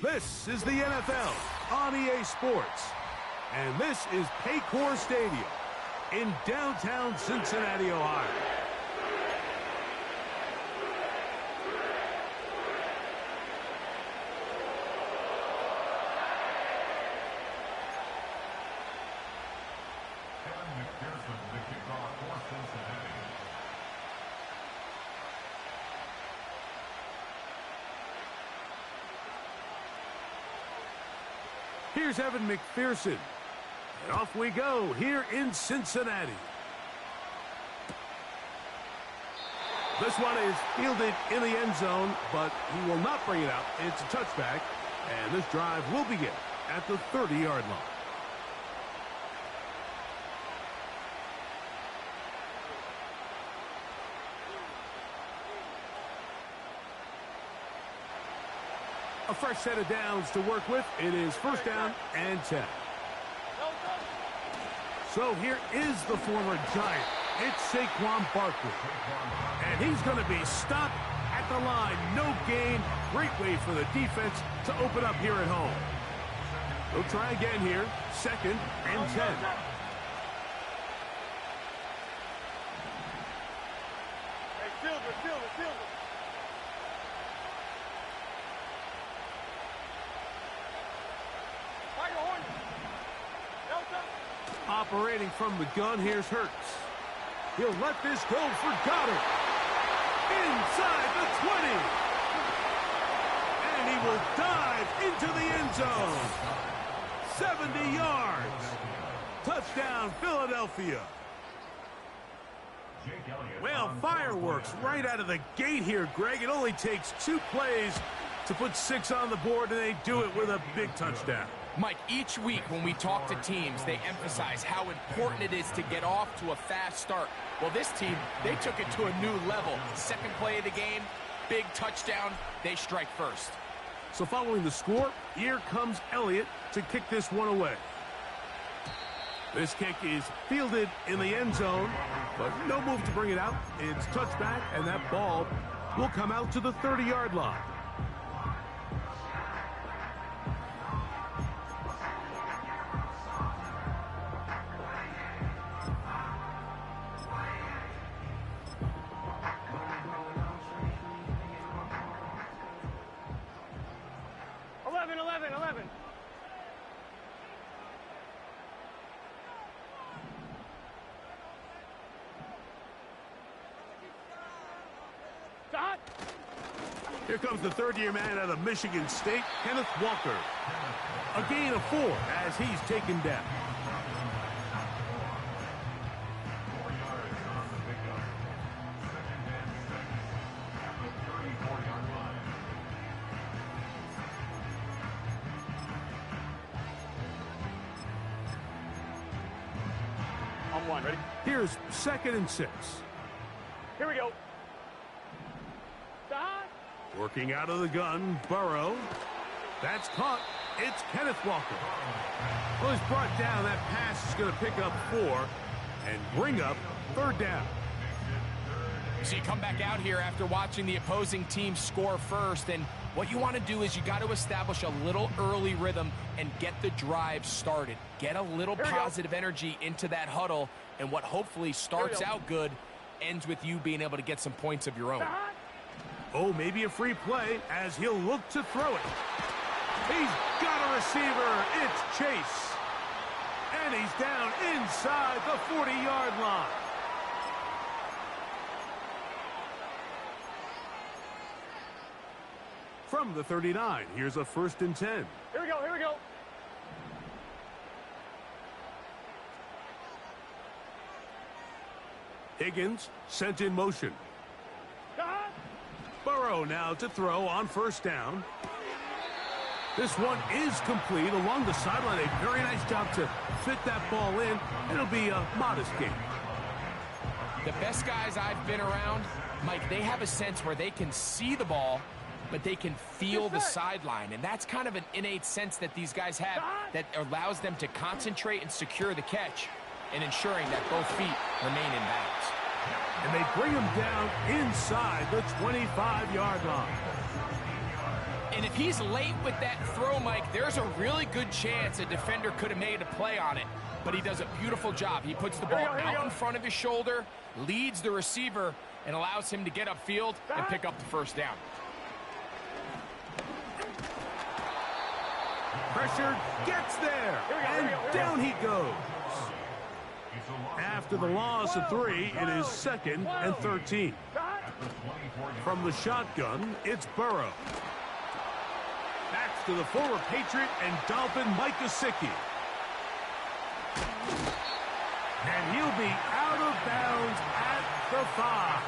This is the NFL on EA Sports, and this is Paycor Stadium in downtown Cincinnati, Ohio. Here's Evan McPherson. And off we go here in Cincinnati. This one is fielded in the end zone, but he will not bring it out. It's a touchback, and this drive will begin at the 30-yard line. A fresh set of downs to work with. It is first down and 10. So here is the former Giant. It's Saquon Barkley. And he's going to be stopped at the line. No gain. Great way for the defense to open up here at home. They'll try again here. Second and 10. Operating from the gun, here's Hurts. He'll let this go for Goddard. Inside the 20. And he will dive into the end zone. 70 yards. Touchdown, Philadelphia. Well, fireworks right out of the gate here, Greg. It only takes 2 plays to put 6 on the board, and they do it with a big touchdown. Mike, each week when we talk to teams, they emphasize how important it is to get off to a fast start. Well, this team, they took it to a new level. Second play of the game, big touchdown, they strike first. So following the score, here comes Elliott to kick this one away. This kick is fielded in the end zone, but no move to bring it out. It's touchback, and that ball will come out to the 30-yard line. Here comes the third-year man out of Michigan State, Kenneth Walker. A gain of 4 as he's taken down. On 1, ready? Here's second and 6. Here we go. Working out of the gun, Burrow. That's caught. It's Kenneth Walker. Well, he's brought down. That pass is going to pick up 4 and bring up third down. So you come back out here after watching the opposing team score first, and what you want to do is you got to establish a little early rhythm and get the drive started. Get a little positive energy into that huddle, and what hopefully starts out good ends with you being able to get some points of your own. Oh, maybe a free play as he'll look to throw it. He's got a receiver. It's Chase. And he's down inside the 40-yard line. From the 39, here's a first and 10. Here we go, here we go. Higgins sent in motion. Burrow now to throw on first down. This one is complete along the sideline. A very nice job to fit that ball in. It'll be a modest gain. The best guys I've been around, Mike, they have a sense where they can see the ball, but they can feel the sideline. And that's kind of an innate sense that these guys have that allows them to concentrate and secure the catch and ensuring that both feet remain in bounds. And they bring him down inside the 25-yard line. And if he's late with that throw, Mike, there's a really good chance a defender could have made a play on it. But he does a beautiful job. He puts the ball out in front of his shoulder, leads the receiver, and allows him to get upfield and pick up the first down. Pressure gets there, and down he goes. After the loss of 3, it is 2nd and 13. From the shotgun, it's Burrow. Backs to the former Patriot and Dolphin Mike Gesicki. And he'll be out of bounds at the 5.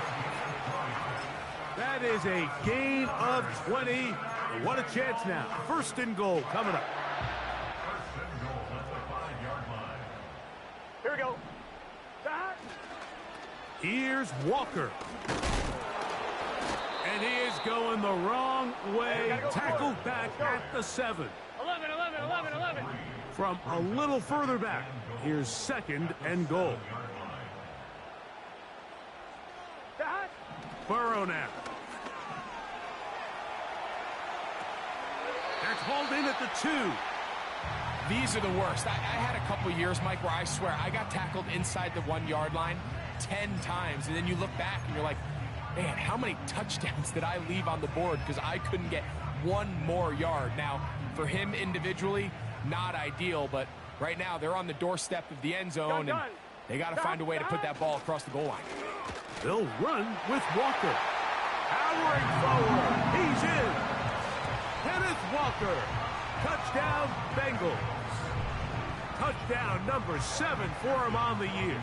That is a gain of 20. What a chance now. 1st and goal coming up. Here we go. Here's Walker. And he is going the wrong way. Tackled back at the 7. 11. From a little further back, here's 2nd and goal. Burrow now. That's hauled in at the 2. These are the worst. I had a couple years, Mike, where I swear I got tackled inside the 1-yard line 10 times. And then you look back and you're like, man, how many touchdowns did I leave on the board because I couldn't get one more yard? Now, for him individually, not ideal, but right now they're on the doorstep of the end zone, and they got to find a way to put that ball across the goal line. They'll run with Walker. Powering forward. He's in. Kenneth Walker. Touchdown, Bengals. Touchdown number 7 for him on the year.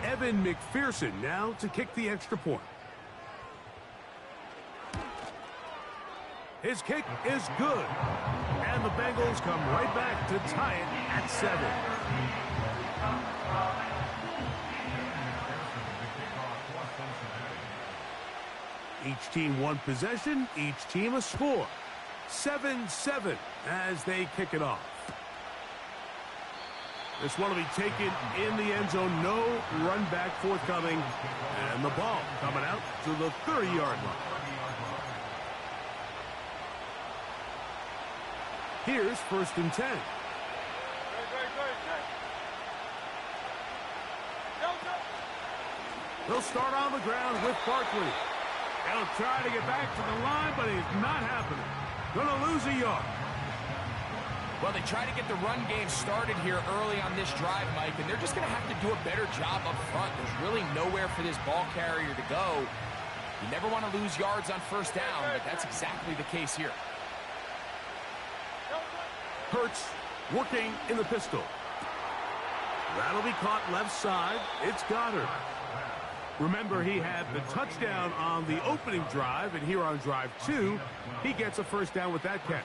Evan McPherson now to kick the extra point. His kick is good. And the Bengals come right back to tie it at 7. Each team one possession, each team a score. 7-7 as they kick it off. This one will be taken in the end zone. No run back forthcoming. And the ball coming out to the 30-yard line. Here's 1st and 10. They'll start on the ground with Barkley. They'll try to get back to the line, but it's not happening. Gonna lose a yard. Well, they try to get the run game started here early on this drive, Mike, and they're just going to have to do a better job up front. There's really nowhere for this ball carrier to go. You never want to lose yards on 1st down, but that's exactly the case here. Hurts working in the pistol. That'll be caught left side. It's Goddard. Remember, he had the touchdown on the opening drive, and here on drive 2, he gets a 1st down with that catch.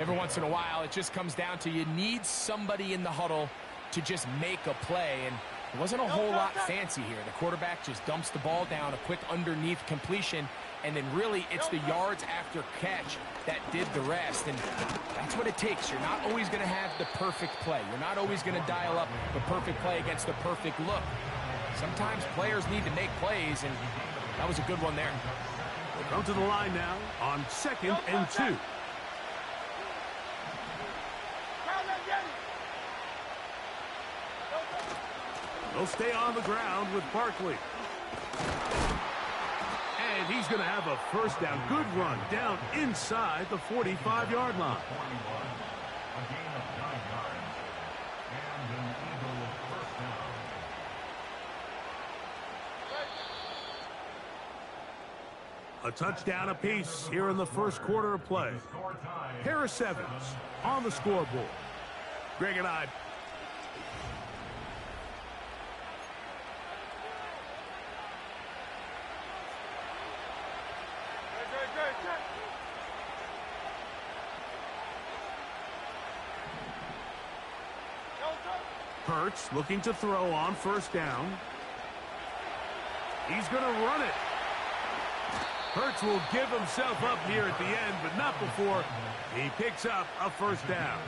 Every once in a while, it just comes down to you need somebody in the huddle to just make a play, and it wasn't a whole lot fancy here. The quarterback just dumps the ball down, a quick underneath completion, and then really it's the yards after catch that did the rest, and that's what it takes. You're not always going to have the perfect play. You're not always going to dial up the perfect play against the perfect look. Sometimes players need to make plays, and that was a good one there. They come to the line now on 2nd and 2. They'll stay on the ground with Barkley. And he's going to have a 1st down. Good run down inside the 45-yard line. A touchdown apiece here in the 1st quarter of play. Harris Evans on the scoreboard. Greg and I. Hurts looking to throw on 1st down. He's going to run it. Hurts will give himself up here at the end, but not before he picks up a 1st down.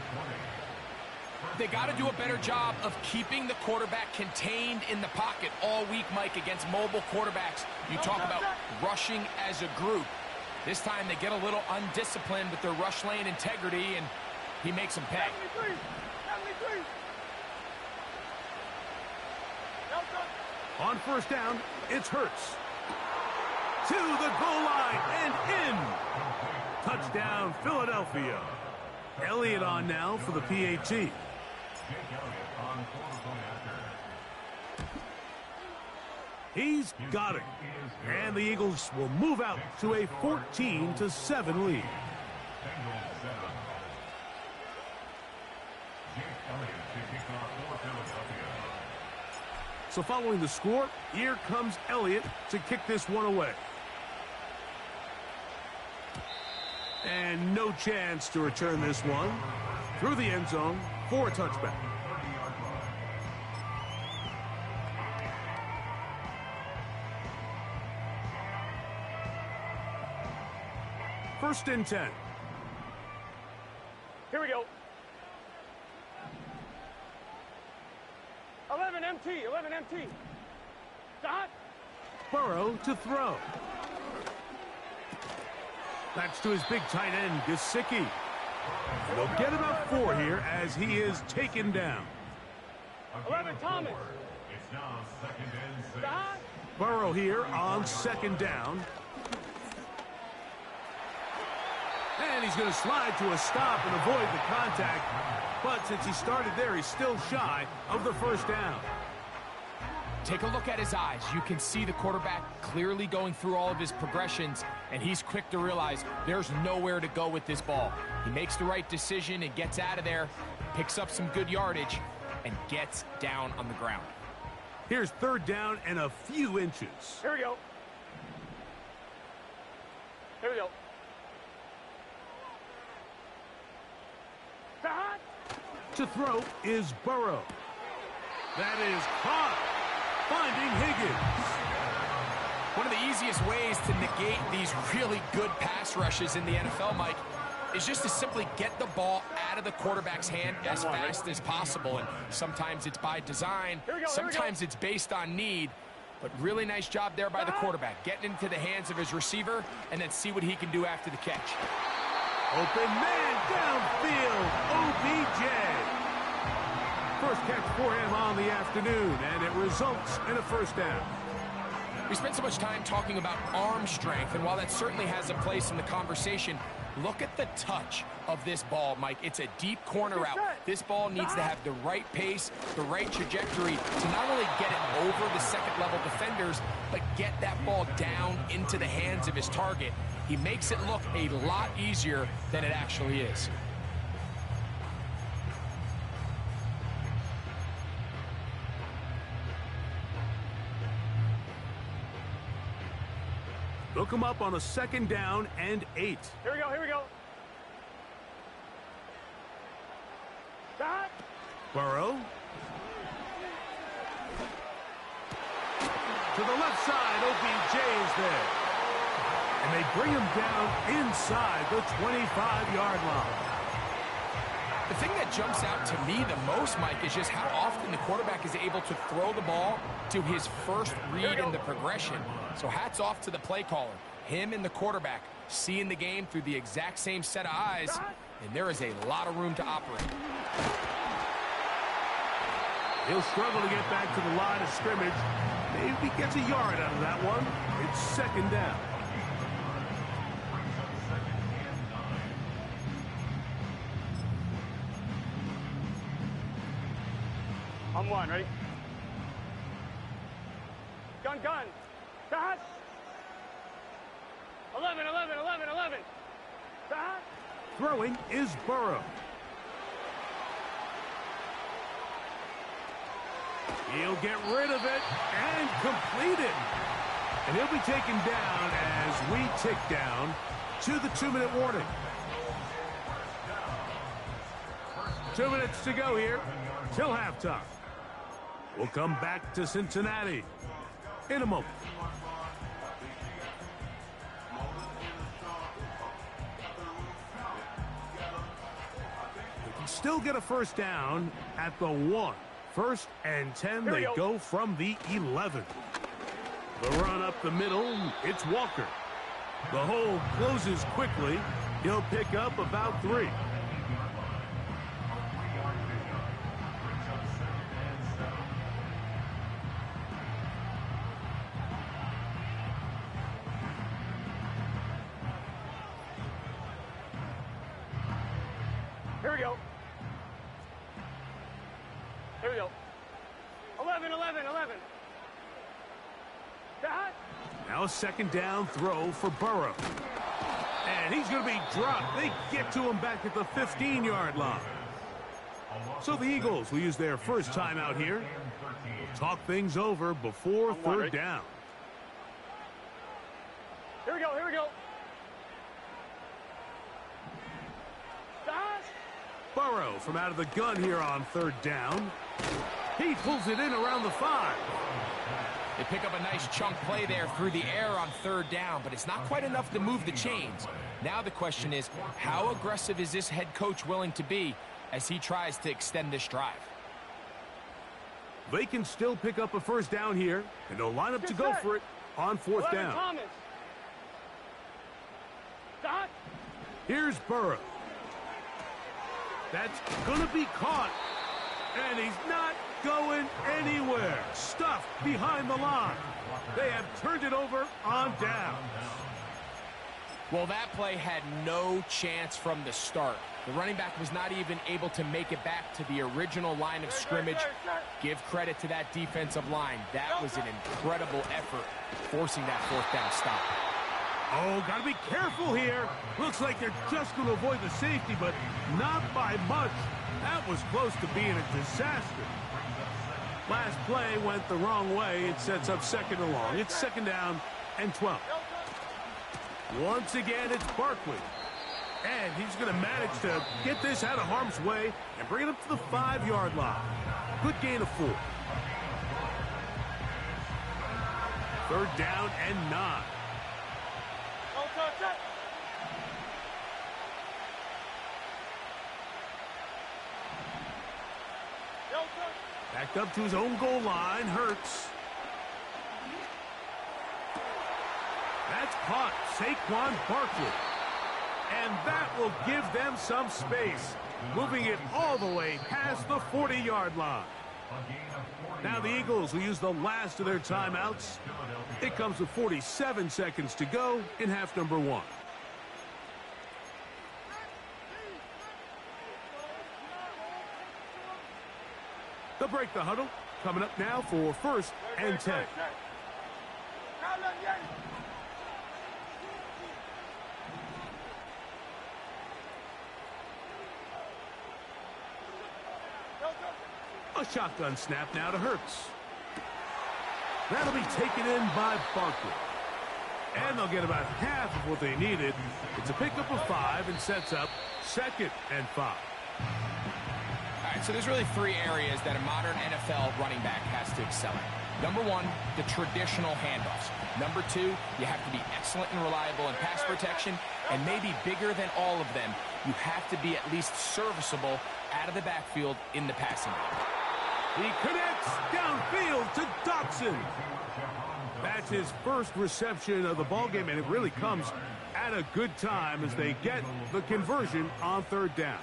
They got to do a better job of keeping the quarterback contained in the pocket all week, Mike, against mobile quarterbacks. You talk about rushing as a group. This time they get a little undisciplined with their rush lane integrity, and he makes them pay. 73. On first down, it's Hurts. To the goal line and in. Touchdown, Philadelphia. Elliott on now for the PAT. He's got it. And the Eagles will move out to a 14-7 lead. So following the score, here comes Elliott to kick this one away. And no chance to return this one through the end zone for a touchback. First and 10. Here we go. 11 MT. Dot. Burrow to throw. That's to his big tight end, Gesicki. They'll get about 4 here as he is taken down. 11 Thomas. Dot. Burrow here on second down. And he's going to slide to a stop and avoid the contact. But since he started there, he's still shy of the first down. Take a look at his eyes. You can see the quarterback clearly going through all of his progressions, and he's quick to realize there's nowhere to go with this ball. He makes the right decision and gets out of there, picks up some good yardage, and gets down on the ground. Here's third down and a few inches. Here we go. Dot. To throw is Burrow. That is caught. Finding Higgins. One of the easiest ways to negate these really good pass rushes in the NFL, Mike, is just to simply get the ball out of the quarterback's hand as fast as possible. And sometimes it's by design, sometimes it's based on need. But really nice job there by the quarterback, getting into the hands of his receiver and then see what he can do after the catch. Open man downfield, OBJ. First catch for him on the afternoon, and it results in a first down. We spent so much time talking about arm strength, and while that certainly has a place in the conversation, look at the touch of this ball, Mike. It's a deep corner route. This ball needs to have the right pace, the right trajectory to not only get it over the second-level defenders, but get that ball down into the hands of his target. He makes it look a lot easier than it actually is. Look him up on a second down and 8. Here we go. Dot. Burrow. To the left side, OBJ is there. And they bring him down inside the 25-yard line. The thing that jumps out to me the most, Mike, is just how often the quarterback is able to throw the ball to his first read in the progression. So hats off to the play caller. Him and the quarterback seeing the game through the exact same set of eyes, and there is a lot of room to operate. He'll struggle to get back to the line of scrimmage. Maybe gets a yard out of that one. It's second down. On one, ready? Gun. Dot. 11. Dot. Throwing is Burrow. He'll get rid of it and complete it. And he'll be taken down as we tick down to the 2-minute warning. 2 minutes to go here till halftime. We'll come back to Cincinnati in a moment. We can still get a first down at the 1. First and 10, they go from the 11. The run up the middle, it's Walker. The hole closes quickly. He'll pick up about 3. Here we go. Here we go. 11, 11, 11. To Hut. Now a second down throw for Burrow. And he's going to be dropped. They get to him back at the 15-yard line. So the Eagles will use their first timeout here. We'll talk things over before third down. Here we go, here we go. To Hut. Burrow from out of the gun here on third down. He pulls it in around the 5. They pick up a nice chunk play there through the air on third down, but it's not quite enough to move the chains. Now the question is, how aggressive is this head coach willing to be as he tries to extend this drive? They can still pick up a first down here, and they'll line up to go for it on fourth down. Thomas. To Hut. Here's Burrow. That's going to be caught, and he's not going anywhere. Stuffed behind the line. They have turned it over on downs. Well, that play had no chance from the start. The running back was not even able to make it back to the original line of scrimmage. Give credit to that defensive line. That was an incredible effort, forcing that fourth down stop. Oh, got to be careful here. Looks like they're just going to avoid the safety, but not by much. That was close to being a disaster. Last play went the wrong way. It sets up second and long. It's second down and 12. Once again, it's Barkley. And he's going to manage to get this out of harm's way and bring it up to the 5-yard line. Good gain of 4. Third down and 9. Backed up to his own goal line. Hurts. That's caught. Saquon Barkley. And that will give them some space, moving it all the way past the 40-yard line. Now the Eagles will use the last of their timeouts. It comes with 47 seconds to go in half number 1. They'll break the huddle. Coming up now for first and 10. A shotgun snap now to Hurts. That'll be taken in by Barkley. And they'll get about half of what they needed. It's a pickup of 5 and sets up second and 5. All right, so there's really 3 areas that a modern NFL running back has to excel at. Number 1, the traditional handoffs. Number 2, you have to be excellent and reliable in pass protection. And maybe bigger than all of them, you have to be at least serviceable out of the backfield in the passing game. He connects downfield to Dotson. That's his first reception of the ballgame, and it really comes at a good time as they get the conversion on third down.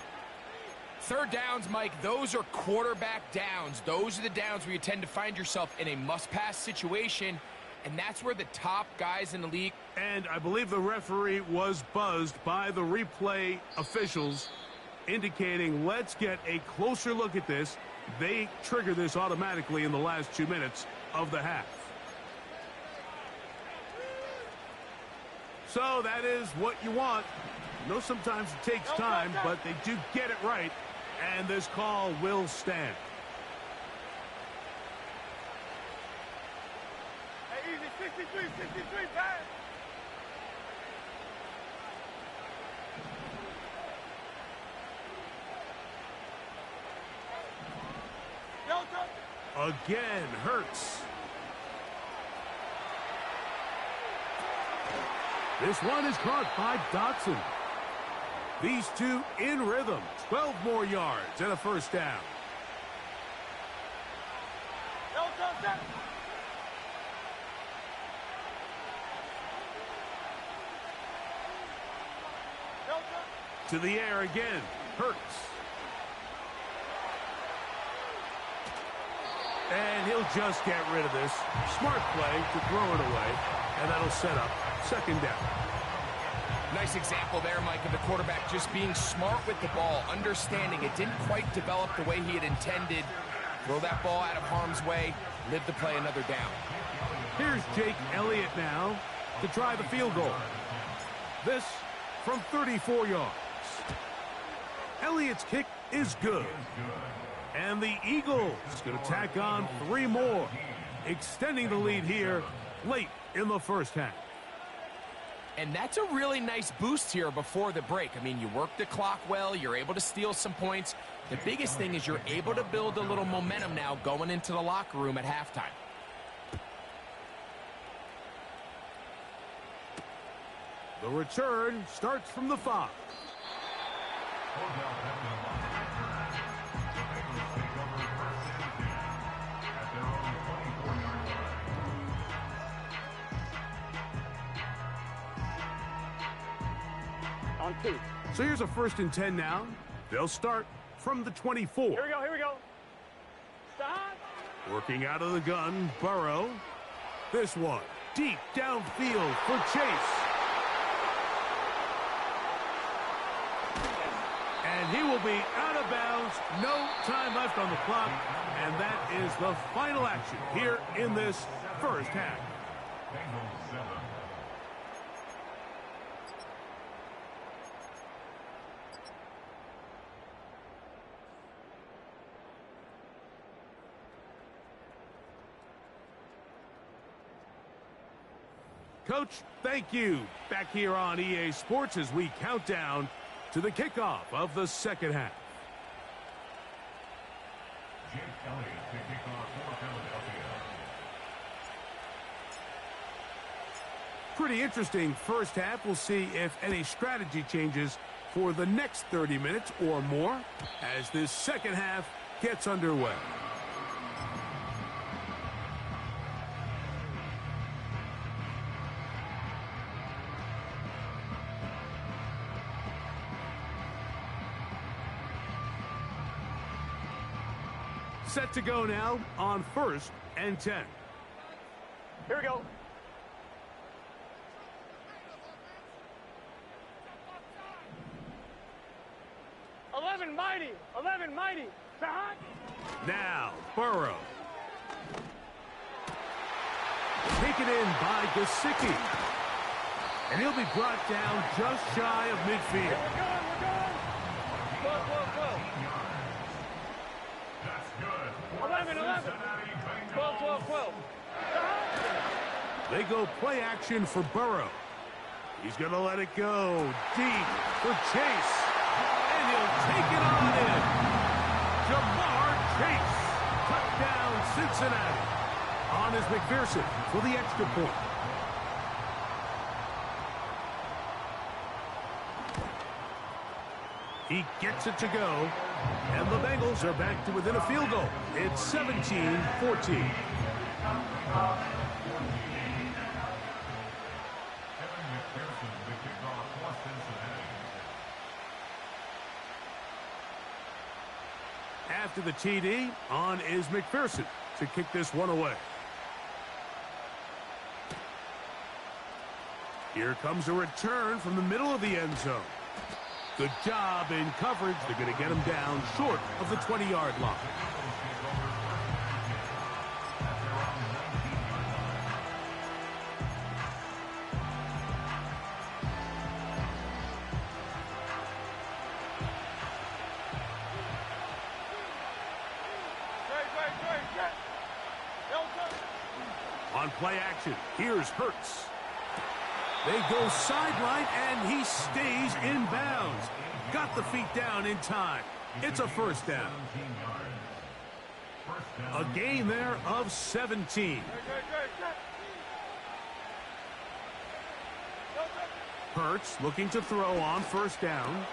Third downs, Mike, those are quarterback downs. Those are the downs where you tend to find yourself in a must-pass situation, and that's where the top guys in the league... And I believe the referee was buzzed by the replay officials, indicating, let's get a closer look at this. They trigger this automatically in the last 2 minutes of the half. So that is what you want. I know sometimes it takes time, but they do get it right, and this call will stand. Hey, easy, 63, pass. Again, Hurts. This one is caught by Dotson. These two in rhythm. 12 more yards and a first down. To the air again. Hurts. And he'll just get rid of this. Smart play to throw it away. And that'll set up second down. Nice example there, Mike, of the quarterback just being smart with the ball, understanding it didn't quite develop the way he had intended. Throw that ball out of harm's way, live to play another down. Here's Jake Elliott now to try the field goal. This from 34 yards. Elliott's kick is good. And the Eagles going to tack on 3 more, extending the lead here late in the first half. And that's a really nice boost here before the break. I mean, you work the clock well, you're able to steal some points. The biggest thing is you're able to build a little momentum now going into the locker room at halftime. The return starts from the 5. On 2. So here's a 1st and 10 now. They'll start from the 24. Here we go. Stop. Working out of the gun, Burrow. This one, deep downfield for Chase. And he will be out of bounds. No time left on the clock. And that is the final action here in this first half. Coach, thank you. Back here on EA Sports as we count down to the kickoff of the second half. Jake Elliott to kick off for Philadelphia. Pretty interesting first half. We'll see if any strategy changes for the next 30 minutes or more as this second half gets underway. Set to go now on 1st and 10. Here we go. 11 mighty. 11 mighty. Behind. Now, Burrow. Taken in by Gesicki. And he'll be brought down just shy of midfield. We're going. 12. That's good. 11. 12. They go play action for Burrow. He's going to let it go deep for Chase. And he'll take it on in. Jamar Chase. Touchdown Cincinnati. On is McPherson for the extra point. He gets it to go. And the Bengals are back to within a field goal. It's 17-14. After the TD, on is McPherson to kick this one away. Here comes a return from the middle of the end zone. Good job in coverage. They're going to get him down short of the 20-yard line. On play action, here's Hurts. They go sideline, and he stays in bounds. Got the feet down in time. It's a first down. A gain there of 17. Hurts looking to throw on first down.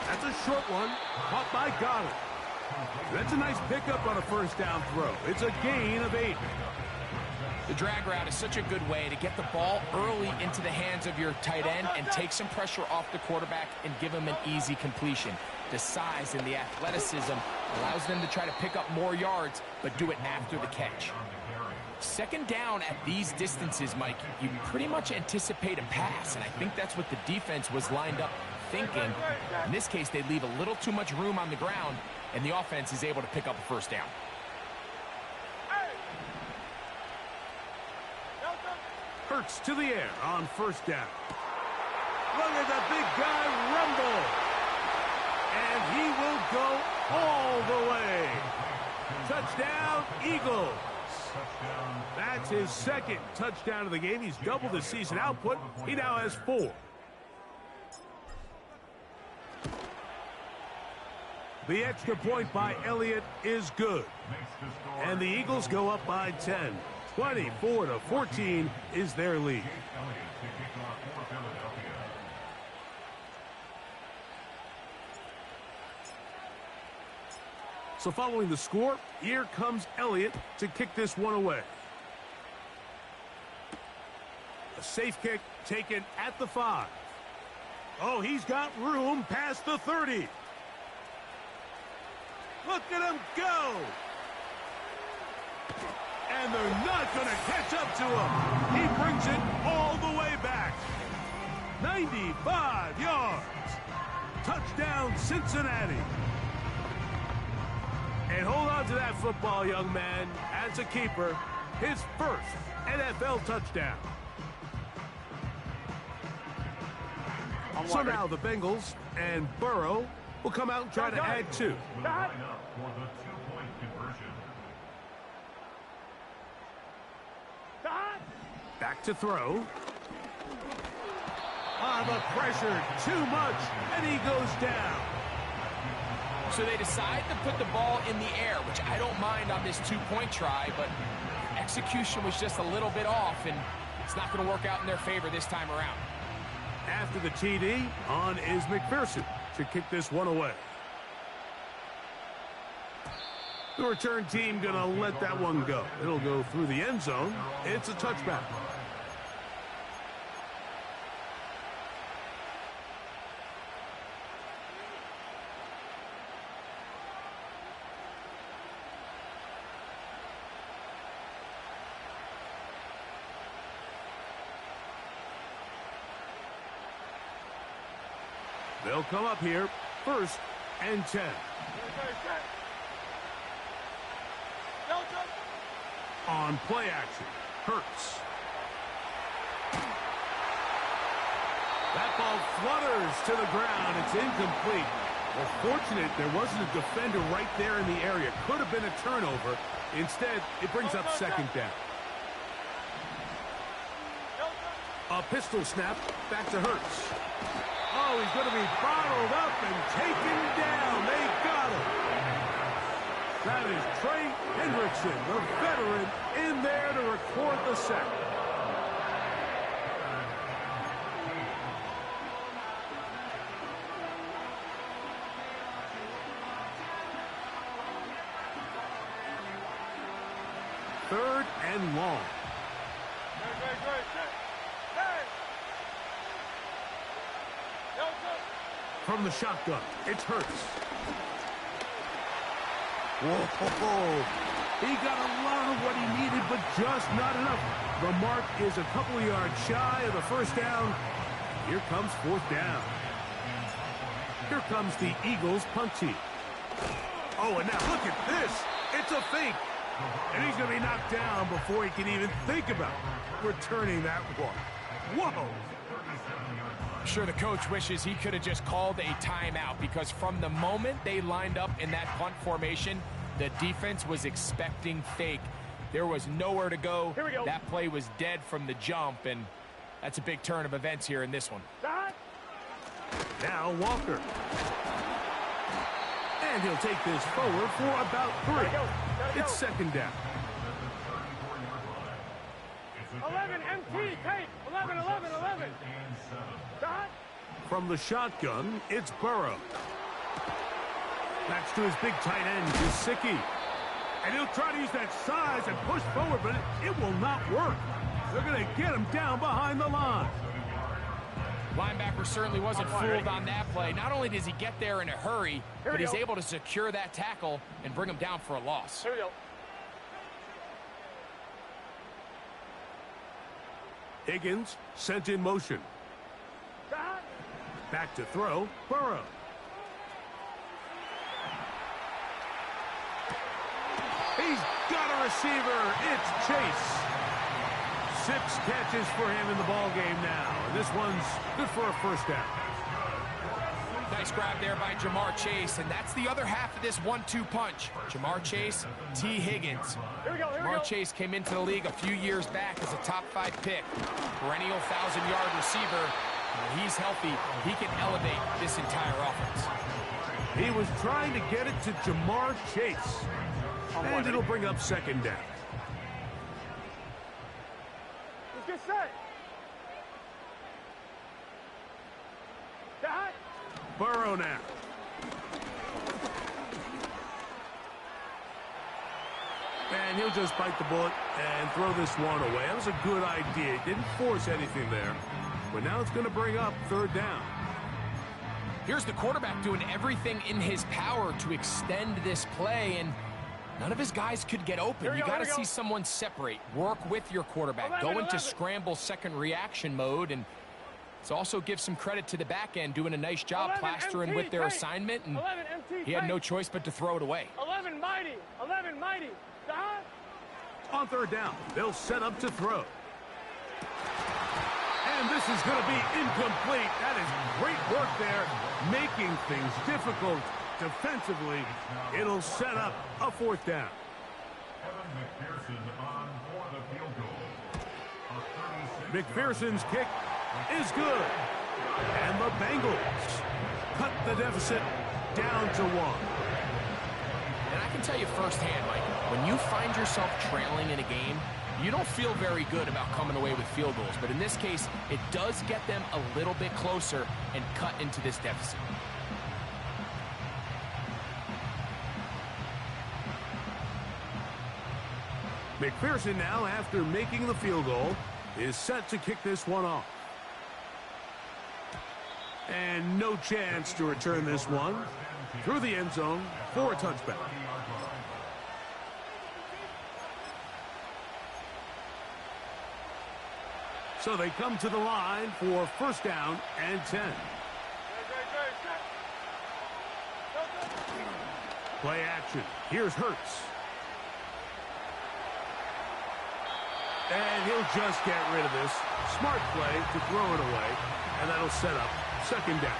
That's a short one, caught by Goddard. That's a nice pickup on a first down throw. It's a gain of 8. The drag route is such a good way to get the ball early into the hands of your tight end and take some pressure off the quarterback and give him an easy completion. The size and the athleticism allows them to try to pick up more yards, but do it after the catch. Second down at these distances, Mike, you pretty much anticipate a pass, and I think that's what the defense was lined up thinking. In this case, they leave a little too much room on the ground, and the offense is able to pick up a first down. Hurts to the air on first down. Look at the big guy rumble. And he will go all the way. Touchdown, Eagles. That's his second touchdown of the game. He's doubled his season output. He now has 4. The extra point by Elliott is good. And the Eagles go up by 10. 24-14 is their lead. So following the score, here comes Elliott to kick this one away. A safe kick taken at the 5. Oh, he's got room past the 30. Look at him go. And they're not going to catch up to him. He brings it all the way back. 95 yards. Touchdown, Cincinnati. And hold on to that football, young man. As a keeper, his first NFL touchdown. So now the Bengals and Burrow will come out and try to add 2. Back to throw. The pressure, too much, and he goes down. So they decide to put the ball in the air, which I don't mind on this 2-point try, but execution was just a little bit off, and it's not going to work out in their favor this time around. After the TD, on is McPherson to kick this one away. The return team going to let that one go. It'll go through the end zone. It's a touchback. They'll come up here, 1st and 10. On play action, Hurts. That ball flutters to the ground. It's incomplete. Well, fortunate there wasn't a defender right there in the area. Could have been a turnover. Instead, it brings up 2nd down. A pistol snap, back to Hurts. Oh, he's going to be bottled up and taken down. They got him. That is Trey Hendrickson, the veteran, in there to record the sack. Third and long. From the shotgun, it's Hurts. Whoa. He got a lot of what he needed, but just not enough. The mark is a couple of yards shy of the first down. Here comes 4th down. Here comes the Eagles punt team. Oh, and now look at this. It's a fake. And he's going to be knocked down before he can even think about returning that one. Whoa. I'm sure the coach wishes he could have just called a timeout, because from the moment they lined up in that punt formation, the defense was expecting fake. There was nowhere to go. Here we go. That play was dead from the jump, and that's a big turn of events here in this one. Now Walker. And he'll take this forward for about 3. It's 2nd down. 11 MT tape. 11. From the shotgun, it's Burrow. That's to his big tight end, Gesicki. And he'll try to use that size and push forward, but it will not work. They're going to get him down behind the line. Linebacker certainly wasn't fooled on that play. Not only does he get there in a hurry, but he's able to secure that tackle and bring him down for a loss. Here we go. Higgins sent in motion. Back to throw, Burrow. He's got a receiver. It's Chase. 6 catches for him in the ball game now. And this one's good for a first down. Nice grab there by Jamar Chase, and that's the other half of this 1-2 punch. Jamar Chase, T. Higgins. Jamar Chase came into the league a few years back as a top 5 pick. Perennial 1,000-yard receiver. When he's healthy, he can elevate this entire offense. He was trying to get it to Jamar Chase. And it'll bring up second down. Let's get set. That. Burrow now. And he'll just bite the bullet and throw this one away. That was a good idea. Didn't force anything there. But now it's going to bring up third down. Here's the quarterback doing everything in his power to extend this play, and none of his guys could get open. You got to see someone separate. Work with your quarterback. Go into scramble second reaction mode, and it's also give some credit to the back end doing a nice job plastering with their assignment, and he had no choice but to throw it away. 11 mighty. 11 mighty. On third down, they'll set up to throw. And this is going to be incomplete. That is great work there, making things difficult defensively. It'll set up a fourth down. McPherson's kick is good. And the Bengals cut the deficit down to 1. And I can tell you firsthand, Mike, when you find yourself trailing in a game, you don't feel very good about coming away with field goals. But in this case, it does get them a little bit closer and cut into this deficit. McPherson now, after making the field goal, is set to kick this one off. And no chance to return this one through the end zone for a touchback. So they come to the line for first down and 10. Play action. Here's Hurts. And he'll just get rid of this. Smart play to throw it away. And that'll set up second down.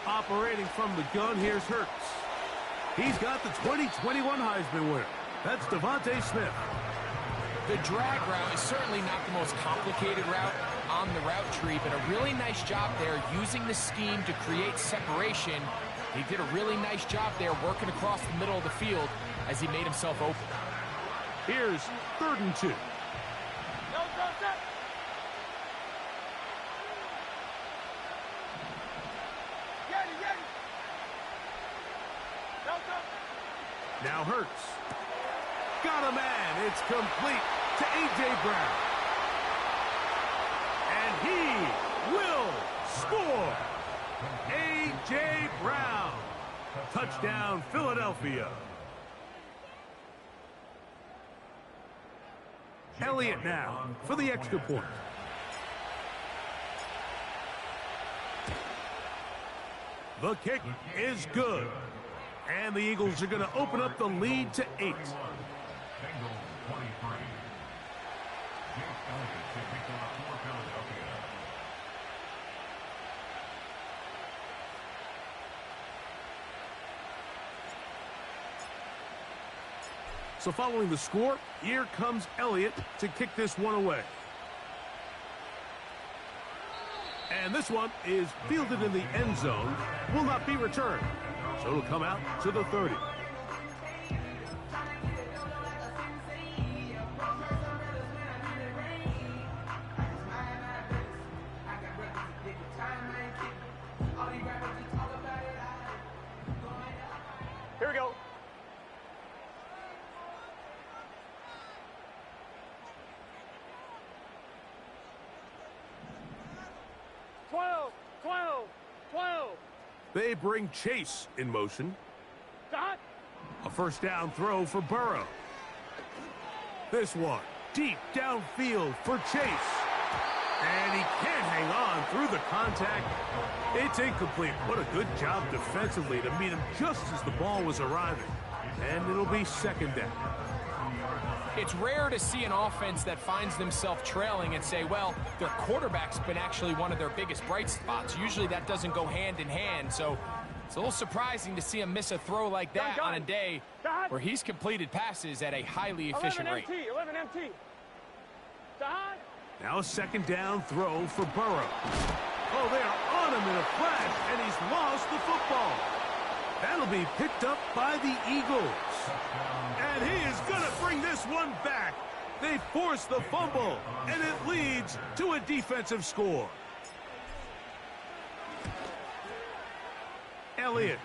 Operating from the gun, here's Hurts. He's got the 2021 Heisman winner. That's Devontae Smith. The drag route is certainly not the most complicated route on the route tree, but a really nice job there using the scheme to create separation. He did a really nice job there working across the middle of the field as he made himself open. Here's 3rd and 2. Now Hurts. Got a man. It's complete to A.J. Brown. And he will score. A.J. Brown. Touchdown, Philadelphia. Elliott now for the extra point. The kick is good. And the Eagles are going to open up the lead to 8. So following the score, here comes Elliott to kick this one away. And this one is fielded in the end zone, will not be returned. So it'll come out to the 30. 12. They bring Chase in motion. Dot. A first down throw for Burrow. This one, deep downfield for Chase. And he can't hang on through the contact. It's incomplete. What a good job defensively to meet him just as the ball was arriving. And it'll be second down. It's rare to see an offense that finds themselves trailing and say, well, their quarterback's been actually one of their biggest bright spots. Usually that doesn't go hand in hand, so it's a little surprising to see him miss a throw like that on a day where he's completed passes at a highly efficient rate. 11 MT. Dot. Now a second down throw for Burrow. Oh, they are on him in a flash, and he's lost the football. That'll be picked up by the Eagles. And he is going to bring this one back. They force the fumble, and it leads to a defensive score. Elliott,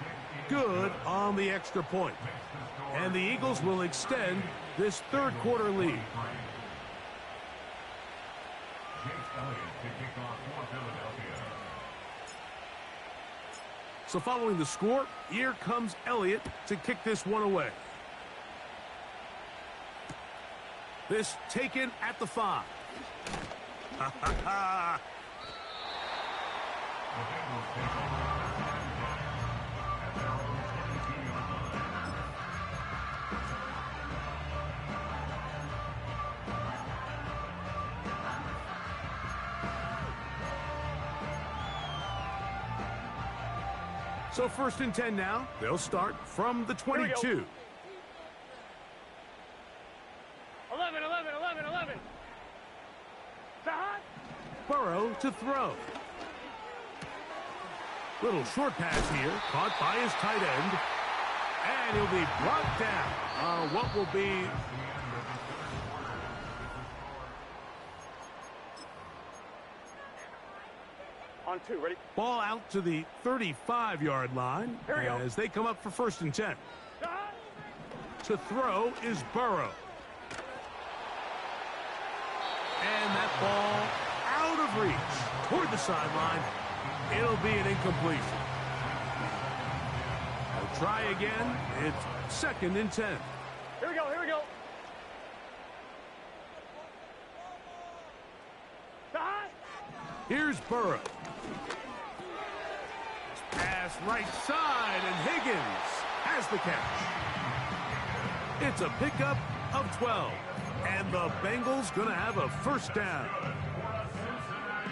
good on the extra point. And the Eagles will extend this third quarter lead. So following the score, here comes Elliott to kick this one away. This taken at the 5. Ha ha ha! So first and 10 now. They'll start from the 22. 11. Dot. Burrow to throw. Little short pass here, caught by his tight end. And he'll be brought down. What will be... On 2, ready? Ball out to the 35-yard line as they come up for first and 10. Dot. To throw is Burrow. And that ball out of reach toward the sideline. It'll be an incompletion. They'll try again. It's second and 10. Here we go. Dot. Here's Burrow. Pass right side, and Higgins has the catch. It's a pickup of 12. And the Bengals going to have a first down.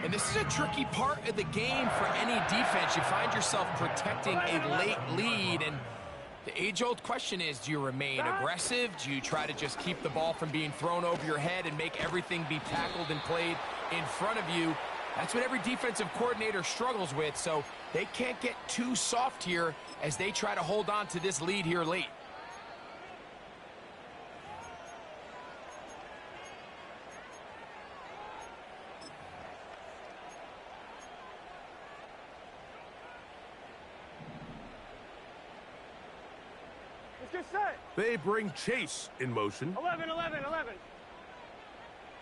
And this is a tricky part of the game for any defense. You find yourself protecting a late lead, and the age-old question is, do you remain aggressive? Do you try to just keep the ball from being thrown over your head and make everything be tackled and played in front of you? That's what every defensive coordinator struggles with, so they can't get too soft here as they try to hold on to this lead here late. Just set. They bring Chase in motion. 11.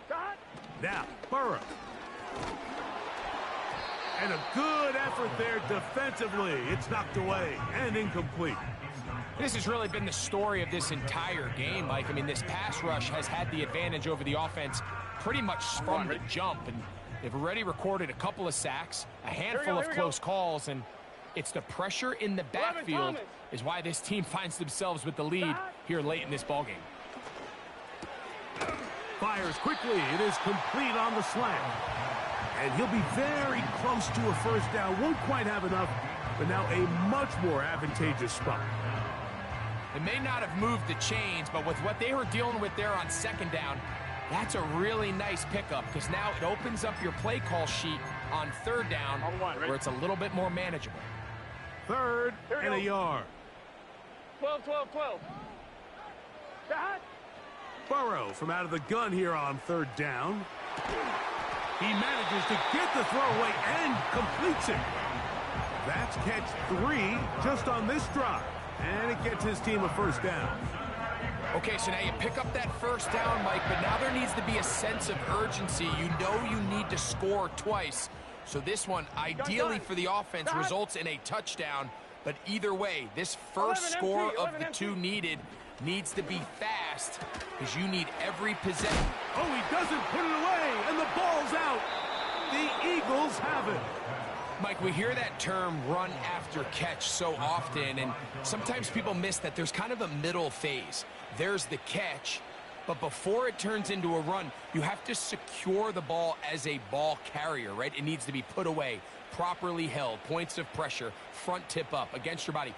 Dot. Now, Burrow. And a good effort there defensively. It's knocked away and incomplete. This has really been the story of this entire game, Mike. I mean, this pass rush has had the advantage over the offense pretty much from the jump. And they've already recorded a couple of sacks, a handful of close calls, and it's the pressure in the backfield is why this team finds themselves with the lead here late in this ballgame. Fires quickly. It is complete on the slant. And he'll be very close to a first down. Won't quite have enough, but now a much more advantageous spot. It may not have moved the chains, but with what they were dealing with there on second down, that's a really nice pickup because now it opens up your play call sheet on third down where it's a little bit more manageable. Third and a yard. 12. Dot. Burrow from out of the gun here on third down. He manages to get the throw away and completes it. That's catch 3 just on this drive. And it gets his team a first down. Okay, so now you pick up that first down, Mike, but now there needs to be a sense of urgency. You know you need to score twice. So this one, ideally for the offense, results in a touchdown. But either way, this first score of the two needed needs to be fast because you need every possession. Oh, he doesn't put it away, and the ball's out. The Eagles have it. Mike, we hear that term run after catch so often, and sometimes people miss that there's kind of a middle phase. There's the catch, but before it turns into a run, you have to secure the ball as a ball carrier, right? It needs to be put away, properly held, points of pressure, front tip up against your body.